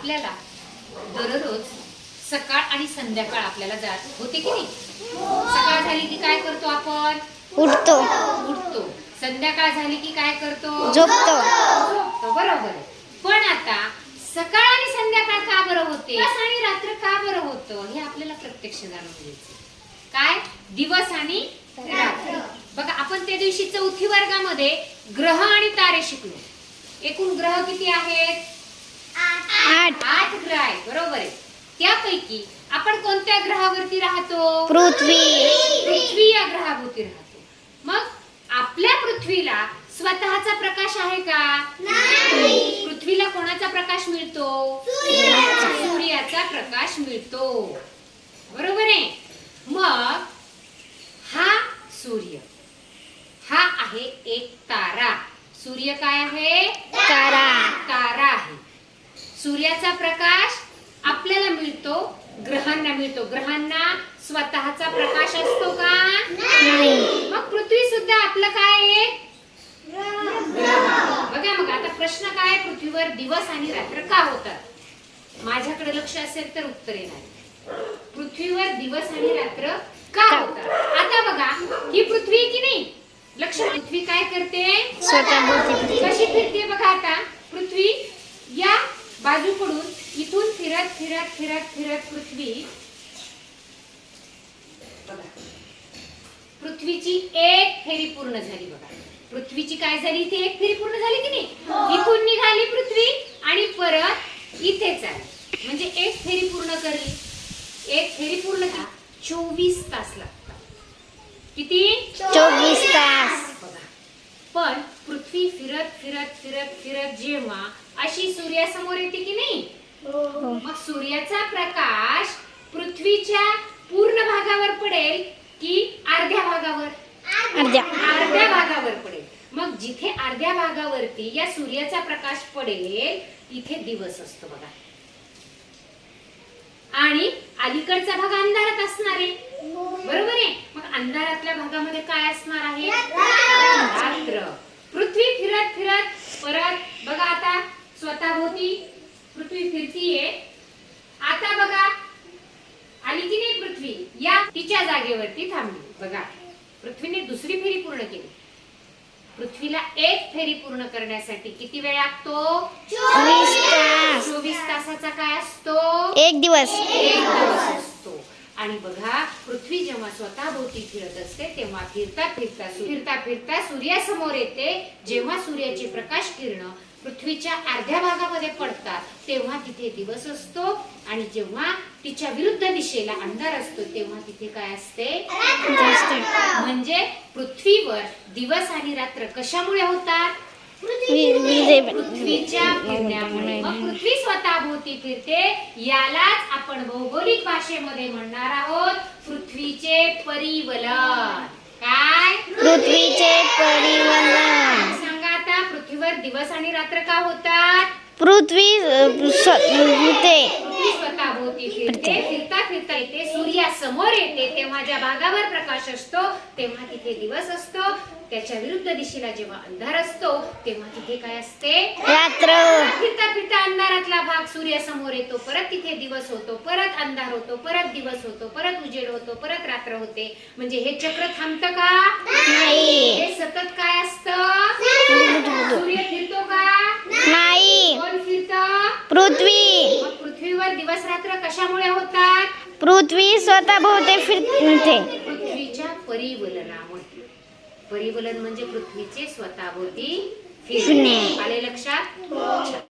आपल्याला दररोज सकाळ आणि संध्याकाळ आपल्याला जात होते की नाही? सकाळ झाली की काय करतो आपण? उठतो. संध्याकाळ झाली की काय करतो? झोपतो. बरोबर आहे. पण आता सकाळ आणि संध्याकाळ का बरं होते, दिवस आणि रात्र का बरं होतं, हे आपल्याला प्रत्यक्ष जाणून घ्यायचं. काय? दिवस आणि रात्र. बघा, आपण त्या दिवशी चौथी वर्गामध्ये ग्रह आणि तारे शिकलो. एकूण ग्रह किती आहेत? 8 ग्रह आहेत. बरोबर आहे. त्यापैकी आपण कोणत्या ग्रहावरती राहतो? पृथ्वी या ग्रहावरती राहतो. मग आपल्या पृथ्वीला स्वतःचा प्रकाश आहे का? नाही. पृथ्वीला कोणाचा प्रकाश मिळतो? सूर्याचा प्रकाश मिळतो. बरोबर आहे. मग हा सूर्य हा आहे एक तारा. सूर्य काय आहे? तारा आहे. सूर्याचा प्रकाश आपल्याला मिळतो, ग्रहांना मिळतो. ग्रहांना स्वतःचा प्रकाश असतो का? नाही. मग पृथ्वी सुद्धा आपलं काय आहे? बघा, मग आता प्रश्न काय? पृथ्वीवर दिवस आणि रात्र का होतात? माझ्याकडे लक्ष असेल तर उत्तर येणार. पृथ्वीवर दिवस आणि रात्र का होतात? आता बघा, ही पृथ्वी की नाही, लक्ष. पृथ्वी काय करते? कशी फिरते बघा. आता पृथ्वी या बाजूकडून इथून फिरत पृथ्वीची एक फेरी पूर्ण झाली. बघा, पृथ्वीची काय झाली? ती एक फेरी पूर्ण झाली की नाही? इथून निघाली पृथ्वी आणि परत इथेच आली. म्हणजे एक फेरी पूर्ण करली. एक फेरी पूर्ण 24 तास लागतात. किती? 24 तास. बघा, पण पृथ्वी फिरत जेव्हा अशी सूर्यासमोर येते की नाही, मग सूर्याचा प्रकाश पृथ्वीच्या पूर्ण भागावर पडेल की अर्ध्या भागावर? अर्ध्या भागावर पडेल. मग जिथे अर्ध्या भागावरती या सूर्याचा प्रकाश पडेल इथे दिवस असतो. बघा, आणि अलीकडचा भाग अंधारात असणार आहे. बरोबर आहे. मग अंधारातल्या भागामध्ये काय असणार आहे? रात्र. पृथ्वी फिरत परत बघा, आता स्वतःभोवती पृथ्वी फिरतीये. आता बघा, आली की नाही पृथ्वी या तिच्या जागेवरती थांबली. बघा, पृथ्वीने दुसरी फेरी पूर्ण केली. पृथ्वीला एक फेरी पूर्ण करण्यासाठी किती वेळ लागतो? 24 तासाचा काय असतो? एक दिवस असतो. आणि बघा, पृथ्वी जेव्हा स्वतःभोवती फिरत असते तेव्हा फिरता सूर्यासमोर येते. जेव्हा सूर्याचे प्रकाश किरण पृथ्वीच्या अर्ध्या भागामध्ये पडतात तेव्हा तिथे दिवस असतो, आणि जेव्हा तिच्या विरुद्ध दिशेला अंधार असतो तेव्हा तिथे काय असते? म्हणजे पृथ्वीवर दिवस आणि रात्र कशामुळे होतात? पृथ्वीच्या फिरण्यामुळे. मग पृथ्वी स्वतःभोवती फिरते. यालाच आपण भौगोलिक भाषेमध्ये म्हणणार आहोत पृथ्वीचे परिवलन. काय? पृथ्वीचे परिवलन. सांगा आता, पृथ्वीवर दिवस आणि रात्र का होतात? पृथ्वी स्वतःभोवती फिरते. फिरता येते, सूर्यासमोर येते. तेव्हा ज्या भागावर प्रकाश असतो तेव्हा तिथे दिवस असतो. त्याच्या विरुद्ध दिशेला जेव्हा अंधार असतो तेव्हा तिथे काय असते? रात्र. फिरता अंधारातला भाग सूर्यासमोर येतो, परत तिथे दिवस होतो, परत अंधार होतो, परत दिवस होतो, परत उजेड होतो, परत रात्र होते. म्हणजे हे चक्र थांबतं का? नाही. हे सतत काय असतं? सूर्य फिरतो का? नाही. कोण फिरतं? पृथ्वी. मग पृथ्वीवर दिवस रात्र कशामुळे होतात? पृथ्वी स्वतःभोवती फिरते. पृथ्वीच्या परिवलनामुळे. परिवलन म्हणजे पृथ्वीचे स्वतःभोवती फिरणे. आले लक्षात?